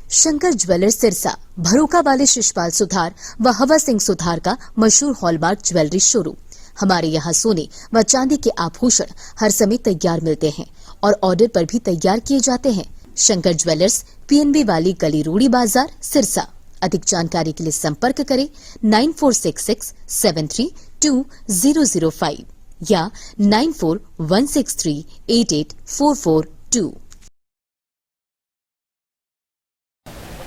Shankar jewellers Sirsa भरोका वाले शिशपाल सुथार व हवा सिंह सुथार का मशहूर हॉलमार्क ज्वेलरी शोरूम। हमारे यहाँ सोने व चांदी के आभूषण हर समय तैयार मिलते हैं और ऑर्डर पर भी तैयार किए जाते हैं। शंकर ज्वेलर्स PNB वाली गली रूड़ी बाजार सिरसा। अधिक जानकारी के लिए संपर्क करें 9466732005 या 9416388442।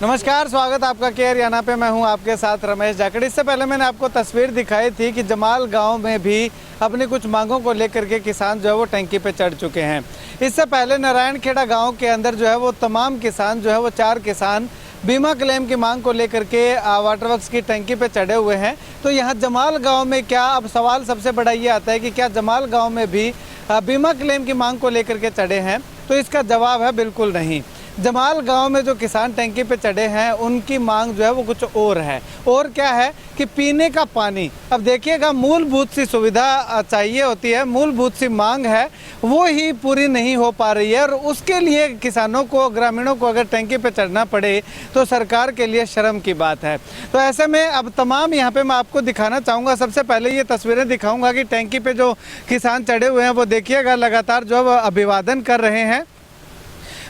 नमस्कार, स्वागत आपका केयर हरियाणा पे। मैं हूं आपके साथ रमेश जाखड़। इससे पहले मैंने आपको तस्वीर दिखाई थी कि जमाल गांव में भी अपनी कुछ मांगों को लेकर के किसान जो है वो टंकी पे चढ़ चुके हैं। इससे पहले नारायणखेड़ा गांव के अंदर जो है वो तमाम किसान जो है वो 4 किसान बीमा क्लेम की मांग को लेकर के वाटर वर्क्स की टंकी पे चढ़े हुए हैं। तो यहाँ जमाल गाँव में क्या, अब सवाल सबसे बड़ा ये आता है कि क्या जमाल गाँव में भी बीमा क्लेम की मांग को लेकर के चढ़े हैं? तो इसका जवाब है बिल्कुल नहीं। जमाल गांव में जो किसान टंकी पे चढ़े हैं उनकी मांग जो है वो कुछ और है। और क्या है कि पीने का पानी, अब देखिएगा, मूलभूत सी सुविधा चाहिए होती है, मूलभूत सी मांग है, वो ही पूरी नहीं हो पा रही है। और उसके लिए किसानों को, ग्रामीणों को अगर टंकी पे चढ़ना पड़े तो सरकार के लिए शर्म की बात है। तो ऐसे में अब तमाम यहाँ पे मैं आपको दिखाना चाहूँगा। सबसे पहले ये तस्वीरें दिखाऊँगा कि टंकी पे जो किसान चढ़े हुए हैं वो देखिएगा लगातार जो है अभिवादन कर रहे हैं।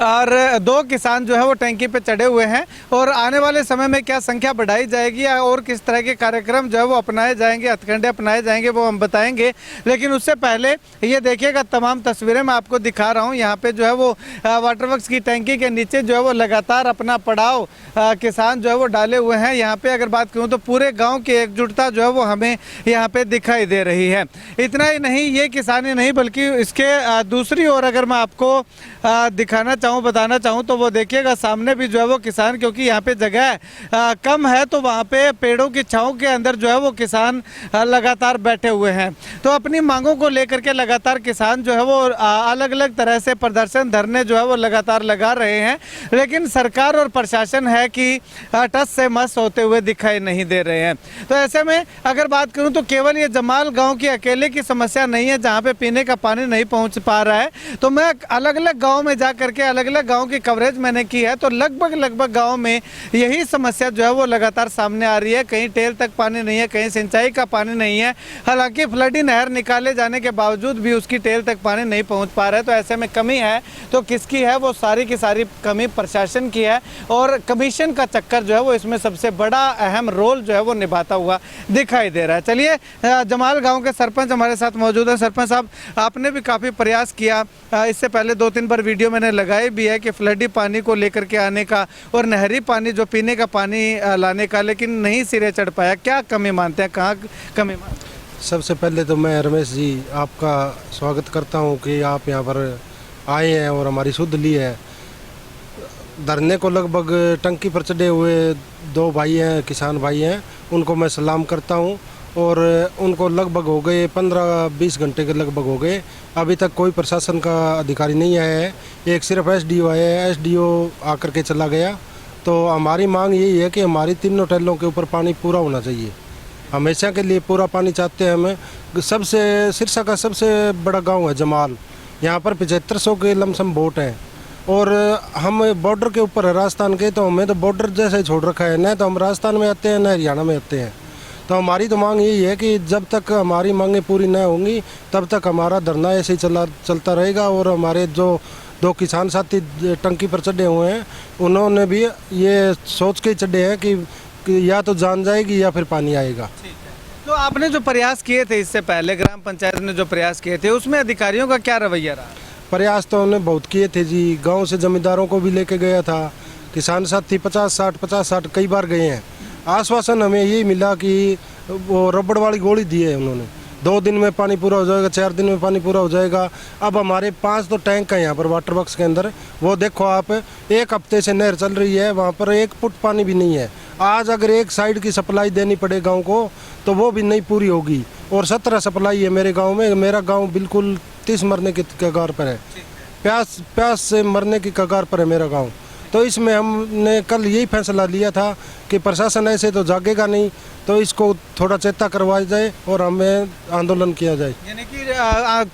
और 2 किसान जो है वो टंकी पे चढ़े हुए हैं। और आने वाले समय में क्या संख्या बढ़ाई जाएगी और किस तरह के कार्यक्रम जो है वो अपनाए जाएंगे, हथकंडे अपनाए जाएंगे, वो हम बताएंगे। लेकिन उससे पहले ये देखिएगा, तमाम तस्वीरें मैं आपको दिखा रहा हूँ। यहाँ पे जो है वो वाटर वर्क्स की टंकी के नीचे जो है वो लगातार अपना पड़ाव किसान जो है वो डाले हुए हैं। यहाँ पे अगर बात करूँ तो पूरे गाँव की एकजुटता जो है वो हमें यहाँ पे दिखाई दे रही है। इतना ही नहीं, ये किसान ही नहीं बल्कि इसके दूसरी ओर अगर मैं आपको दिखाना बताना चाहूँ तो वो देखिएगा, सामने भी जो है वो किसान, क्योंकि यहाँ पे जगह कम है तो वहाँ पे पेड़ों की छांव के अंदर जो है वो किसान लगातार बैठे हुए हैं। तो अपनी मांगों को लेकर के लगातार किसान जो है वो अलग अलग तरह से प्रदर्शन, धरने जो है वो लगातार लगा रहे हैं। लेकिन सरकार और प्रशासन है कि टस से मस होते हुए दिखाई नहीं दे रहे हैं। तो ऐसे में अगर बात करूँ तो केवल ये जमाल गाँव की अकेले की समस्या नहीं है जहाँ पे पीने का पानी नहीं पहुँच पा रहा है। तो मैं अलग अलग गाँव में जा करके अलग अलग गांव की कवरेज मैंने की है तो लगभग गांव में यही समस्या जो है वो लगातार सामने आ रही है। कहीं टेल तक पानी नहीं है, कहीं सिंचाई का पानी नहीं है। हालांकि फ्लडी नहर निकाले जाने के बावजूद भी उसकी टेल तक पानी नहीं पहुंच पा रहा है। तो ऐसे में कमी है तो किसकी है? वो सारी की सारी कमी प्रशासन की है। और कमीशन का चक्कर जो है वो इसमें सबसे बड़ा अहम रोल जो है वो निभाता हुआ दिखाई दे रहा है। चलिए, जमाल गाँव के सरपंच हमारे साथ मौजूद है। सरपंच साहब, आपने भी काफ़ी प्रयास किया, इससे पहले 2-3 बार वीडियो मैंने लगाई भी है कि फ्लडी पानी को लेकर के आने का और नहरी पानी जो पीने का पानी लाने का, लेकिन नहीं सिरे चढ़ पाया। क्या कमी मानते हैं, कहाँ कमी मानते हैं? सबसे पहले तो मैं रमेश जी आपका स्वागत करता हूं कि आप यहां पर आए हैं और हमारी सुध ली है। धरने को लगभग टंकी पर चढ़े हुए 2 भाई हैं, किसान भाई हैं, उनको मैं सलाम करता हूं। और उनको लगभग हो गए 15-20 घंटे के लगभग हो गए, अभी तक कोई प्रशासन का अधिकारी नहीं आया है। एक सिर्फ SDO आया है, SDO आकर के चला गया। तो हमारी मांग यही है कि हमारी तीनों टेलों के ऊपर पानी पूरा होना चाहिए, हमेशा के लिए पूरा पानी चाहते हैं हमें। सबसे सिरसा का सबसे बड़ा गांव है जमाल, यहाँ पर 7500 के लमसम बोट हैं। और हम बॉर्डर के ऊपर है राजस्थान के, तो हमें तो बॉर्डर जैसे ही छोड़ रखा है, न तो हम राजस्थान में आते हैं न हरियाणा में आते हैं। तो हमारी तो मांग यही है कि जब तक हमारी मांगें पूरी न होंगी तब तक हमारा धरना ऐसे ही चलता रहेगा। और हमारे जो 2 किसान साथी टंकी पर चढ़े हुए हैं उन्होंने भी ये सोच के चढ़े हैं कि या तो जान जाएगी या फिर पानी आएगा। तो आपने जो प्रयास किए थे इससे पहले, ग्राम पंचायत ने जो प्रयास किए थे, उसमें अधिकारियों का क्या रवैया रहा? प्रयास तो हमने बहुत किए थे जी, गाँव से जमींदारों को भी लेके गया था, किसान साथी 50-60 कई बार गए हैं। आश्वासन हमें यही मिला कि वो रबड़ वाली गोली दी है उन्होंने, 2 दिन में पानी पूरा हो जाएगा, 4 दिन में पानी पूरा हो जाएगा। अब हमारे 5 तो टैंक हैं यहाँ पर वाटर वर्क्स के अंदर, वो देखो आप, 1 हफ्ते से नहर चल रही है, वहाँ पर 1 फुट पानी भी नहीं है। आज अगर 1 साइड की सप्लाई देनी पड़े गाँव को तो वो भी नहीं पूरी होगी। और 17 सप्लाई है मेरे गाँव में। मेरा गाँव बिल्कुल 30 मरने की कगार पर है, प्यास से मरने की कगार पर है मेरा गाँव। तो इसमें हमने कल यही फैसला लिया था कि प्रशासन ऐसे तो जागेगा नहीं, तो इसको थोड़ा चेता करवाया जाए और हमें आंदोलन किया जाए। यानी कि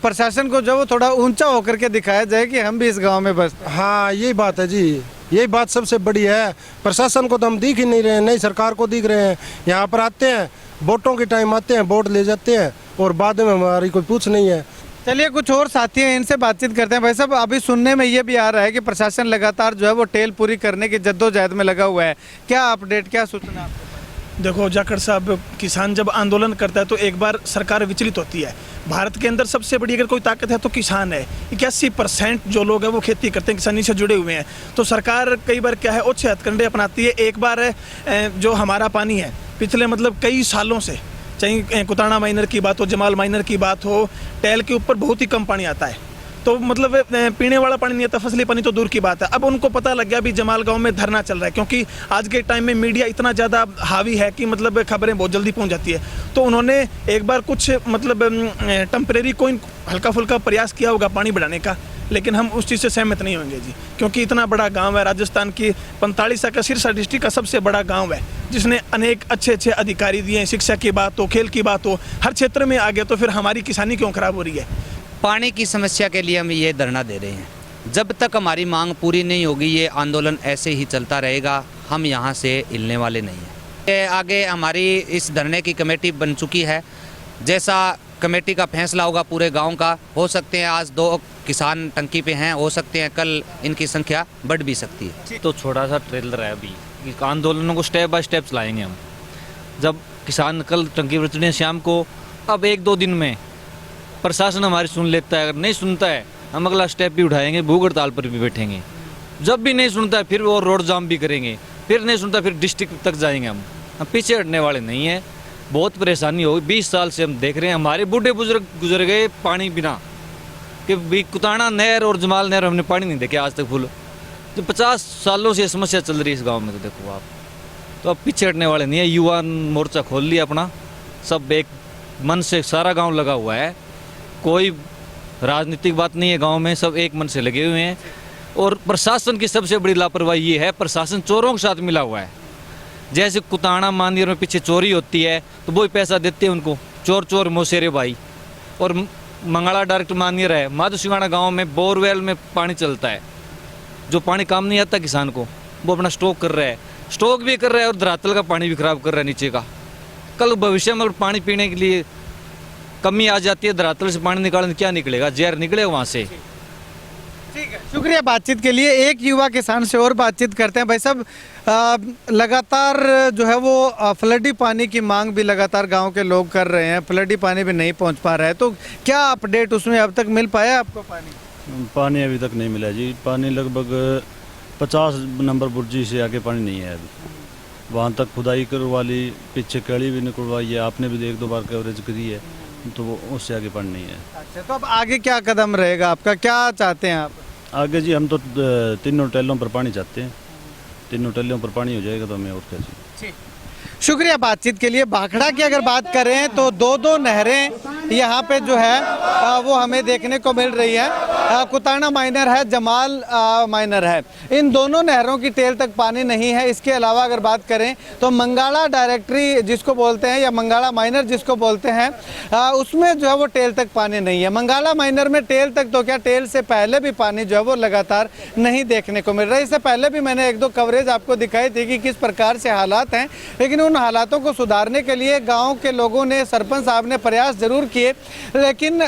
प्रशासन को जो वो थोड़ा ऊंचा होकर के दिखाया जाए कि हम भी इस गांव में बस। हाँ, यही बात है जी। यही बात सबसे बड़ी है। प्रशासन को तो हम दिख ही नहीं रहे हैं, नई सरकार को दिख रहे हैं। यहाँ पर आते हैं, वोटों के टाइम आते हैं, वोट ले जाते हैं और बाद में हमारी कोई पूछ नहीं है। चलिए कुछ और साथी हैं, इनसे बातचीत करते हैं। भाई साहब, अभी सुनने में ये भी आ रहा है कि प्रशासन लगातार जो है वो टेल पूरी करने की जद्दोजहद में लगा हुआ है। क्या अपडेट, क्या सूचना आपको? देखो जाखड़ साहब, किसान जब आंदोलन करता है तो एक बार सरकार विचलित होती है। भारत के अंदर सबसे बड़ी अगर कोई ताकत है तो किसान है। 81% जो लोग हैं वो खेती करते हैं, किसानी से जुड़े हुए हैं। तो सरकार कई बार क्या है, ओछे हथकंडे अपनाती है। एक बार जो हमारा पानी है पिछले मतलब कई सालों से, चाहे कुताना माइनर की बात हो, जमाल माइनर की बात हो, टेल के ऊपर बहुत ही कम पानी आता है। तो मतलब पीने वाला पानी नहीं आता, फसली पानी तो दूर की बात है। अब उनको पता लग गया भी जमाल गांव में धरना चल रहा है, क्योंकि आज के टाइम में मीडिया इतना ज़्यादा हावी है कि मतलब खबरें बहुत जल्दी पहुंच जाती है। तो उन्होंने एक बार कुछ मतलब टेम्परेरी कोई हल्का फुल्का प्रयास किया होगा पानी बढ़ाने का, लेकिन हम उस चीज़ से सहमत नहीं होंगे जी, क्योंकि इतना बड़ा गांव है, राजस्थान की 45 का सिरसा डिस्ट्रिक्ट का सबसे बड़ा गांव है, जिसने अनेक अच्छे अधिकारी दिए हैं। शिक्षा की बात हो, खेल की बात हो, हर क्षेत्र में आ गया, तो फिर हमारी किसानी क्यों खराब हो रही है? पानी की समस्या के लिए हम ये धरना दे रहे हैं। जब तक हमारी मांग पूरी नहीं होगी, ये आंदोलन ऐसे ही चलता रहेगा। हम यहाँ से हिलने वाले नहीं हैं। आगे हमारी इस धरने की कमेटी बन चुकी है। जैसा कमेटी का फैसला होगा पूरे गांव का, हो सकते हैं आज 2 किसान टंकी पे हैं, हो सकते हैं कल इनकी संख्या बढ़ भी सकती है। तो छोटा सा ट्रेलर है अभी, इस आंदोलनों को स्टेप बाय स्टेप चलाएंगे हम। जब किसान कल टंकी पर चुने शाम को, अब 1-2 दिन में प्रशासन हमारी सुन लेता है। अगर नहीं सुनता है, हम अगला स्टेप भी उठाएंगे, भूख हड़ताल पर भी बैठेंगे। जब भी नहीं सुनता है, फिर वो रोड जाम भी करेंगे। फिर नहीं सुनता, फिर डिस्ट्रिक्ट तक जाएंगे। हम पीछे हटने वाले नहीं हैं। बहुत परेशानी होगी, 20 साल से हम देख रहे हैं। हमारे बूढ़े बुजुर्ग गुजर गए पानी बिना, कि भी कुताना नहर और जमाल नहर हमने पानी नहीं देखे आज तक फुल। तो 50 सालों से समस्या चल रही है इस गाँव में। तो देखो आप, तो अब पीछे हटने वाले नहीं है। युवा मोर्चा खोल लिया अपना, सब एक मन से सारा गाँव लगा हुआ है। कोई राजनीतिक बात नहीं है गांव में, सब एक मन से लगे हुए हैं। और प्रशासन की सबसे बड़ी लापरवाही ये है, प्रशासन चोरों के साथ मिला हुआ है। जैसे कुताना मानियर में पीछे चोरी होती है तो वही पैसा देते हैं उनको, चोर चोर मोसेरे भाई। और मंगला डायरेक्ट मानियर है, माधो सिंगाना गाँव में बोरवेल में पानी चलता है, जो पानी काम नहीं आता किसान को, वो अपना स्टॉक कर रहा है। स्टॉक भी कर रहा है और धरातल का पानी भी खराब कर रहा है नीचे का। कल भविष्य में पानी पीने के लिए कमी आ जाती है, धरातल से पानी निकालने क्या निकलेगा? जहर निकलेगा वहाँ से। ठीक है, शुक्रिया बातचीत के लिए। एक युवा किसान से और बातचीत करते हैं। भाई साहब, लगातार जो है वो फ्लडी पानी की मांग भी लगातार गांव के लोग कर रहे हैं, फ्लडी पानी भी नहीं पहुंच पा रहा है, तो क्या अपडेट उसमें अब तक मिल पाया आपको? पानी अभी तक नहीं मिला जी। पानी लगभग 50 नंबर बुर्जी से आगे पानी नहीं है अभी। वहाँ तक खुदाई करवा ली, पीछे कड़ी भी निकलवाई है, आपने भी 1-2 बार कवरेज करी है, तो वो उससे आगे पानी नहीं है। अच्छा, तो अब आगे क्या कदम रहेगा आपका, क्या चाहते हैं आप? आगे जी हम तो 3 टेलों पर पानी चाहते हैं। 3 टेलों पर पानी हो जाएगा तो हमें और क्या चाहिए। शुक्रिया बातचीत के लिए। भाखड़ा की अगर बात करें तो 2 नहरें यहाँ पे जो है वो हमें देखने को मिल रही है। कुताना माइनर है, जमाल माइनर है। इन दोनों नहरों की टेल तक पानी नहीं है। इसके अलावा अगर बात करें तो मंगाला डायरेक्टरी जिसको बोलते हैं, या मंगाला माइनर जिसको बोलते हैं, उसमें जो है वो टेल तक पानी नहीं है। मंगाला माइनर में टेल तक तो क्या, टेल से पहले भी पानी जो है वो लगातार नहीं देखने को मिल रहा है। इससे पहले भी मैंने 1-2 कवरेज आपको दिखाई थी कि किस प्रकार से हालात हैं, लेकिन उन हालातों को सुधारने के लिए गांव के लोगों ने, सरपंच साहब ने प्रयास जरूर किए, लेकिन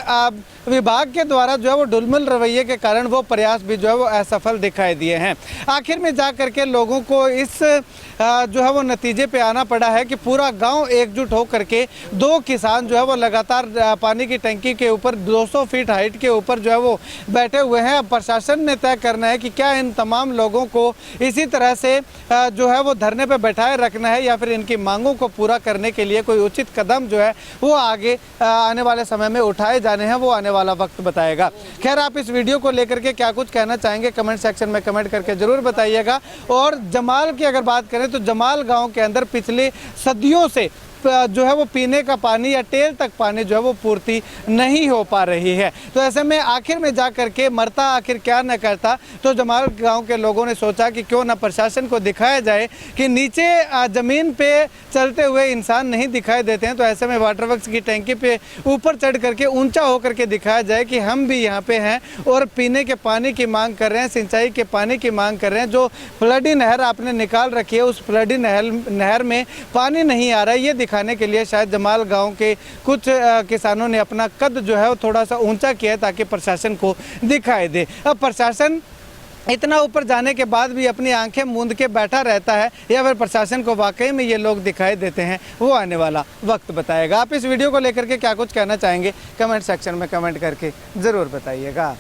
विभाग के द्वारा जो है वो ढुलमुल रवैये के कारण वो प्रयास भी जो है वो असफल दिखाई दिए हैं। आखिर में जा करके लोगों को इस जो है वो नतीजे पे आना पड़ा है कि पूरा गांव एकजुट हो करके 2 किसान जो है वो लगातार पानी की टंकी के ऊपर 200 फीट हाइट के ऊपर जो है वो बैठे हुए हैं। अब प्रशासन ने तय करना है कि क्या इन तमाम लोगों को इसी तरह से जो है वो धरने पे बैठाए रखना है, या फिर इनकी मांगों को पूरा करने के लिए कोई उचित कदम जो है वो आगे आने वाले समय में उठाए जाने हैं, वो आने वाला वक्त बताएगा। खैर, आप इस वीडियो को लेकर के क्या कुछ कहना चाहेंगे कमेंट सेक्शन में कमेंट करके जरूर बताइएगा। और जमाल की अगर बात करें तो जमाल गांव के अंदर पिछले सदियों से जो है वो पीने का पानी या टेल तक पानी जो है वो पूर्ति नहीं हो पा रही है। तो ऐसे में आखिर में जा करके मरता आखिर क्या न करता, तो जमाल गांव के लोगों ने सोचा कि क्यों ना प्रशासन को दिखाया जाए कि नीचे ज़मीन पे चलते हुए इंसान नहीं दिखाई देते हैं। तो ऐसे में वाटर वर्क्स की टैंकी पे ऊपर चढ़ करके ऊंचा होकर के दिखाया जाए कि हम भी यहाँ पे हैं और पीने के पानी की मांग कर रहे हैं, सिंचाई के पानी की मांग कर रहे हैं। जो फ्लडी नहर आपने निकाल रखी है उस फ्लडी नहर में पानी नहीं आ रहा है, ये दिखाने के लिए शायद जमाल गांव के कुछ किसानों ने अपना कद जो है वो थोड़ा सा ऊंचा किया है ताकि प्रशासन को दिखाई दे। अब प्रशासन इतना ऊपर जाने के बाद भी अपनी आंखें मूंद के बैठा रहता है या फिर प्रशासन को वाकई में ये लोग दिखाई देते हैं, वो आने वाला वक्त बताएगा। आप इस वीडियो को लेकर के क्या कुछ कहना चाहेंगे कमेंट सेक्शन में कमेंट करके ज़रूर बताइएगा।